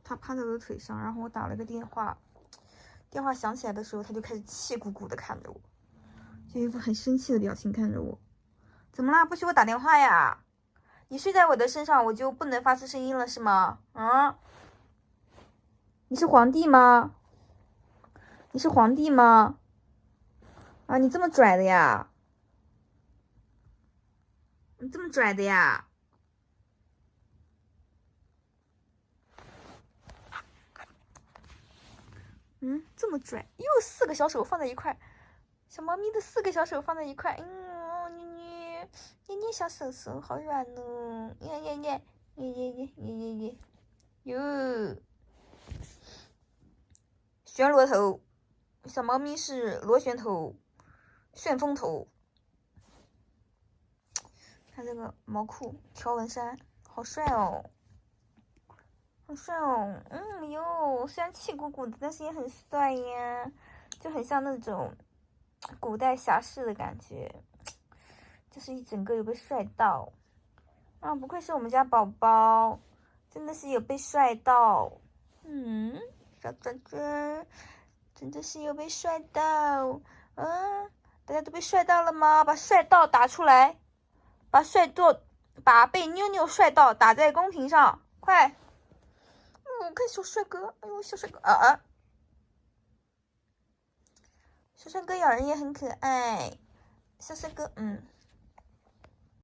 他趴在我的腿上，然后我打了个电话，电话响起来的时候，他就开始气鼓鼓的看着我，就一副很生气的表情看着我。怎么啦？不许我打电话呀？你睡在我的身上，我就不能发出声音了是吗？啊？你是皇帝吗？你是皇帝吗？啊，你这么拽的呀？你这么拽的呀？这么拽，又4个小手放在一块，小猫咪的4个小手放在一块，捏小手手，好软哦，耶，哟，旋螺头，小猫咪是螺旋头，旋风头。看这个毛裤条纹衫，好帅哦，好帅哦，虽然气鼓鼓的，但是也很帅呀，就很像那种古代侠士的感觉，就是一整个有被帅到啊！不愧是我们家宝宝，真的是有被帅到，小转转，真的是有被帅到，大家都被帅到了吗？把帅到打出来，把被妞妞帅到打在公屏上，快！看小帅哥，哎呦，小帅哥小帅哥咬人也很可爱，小帅哥，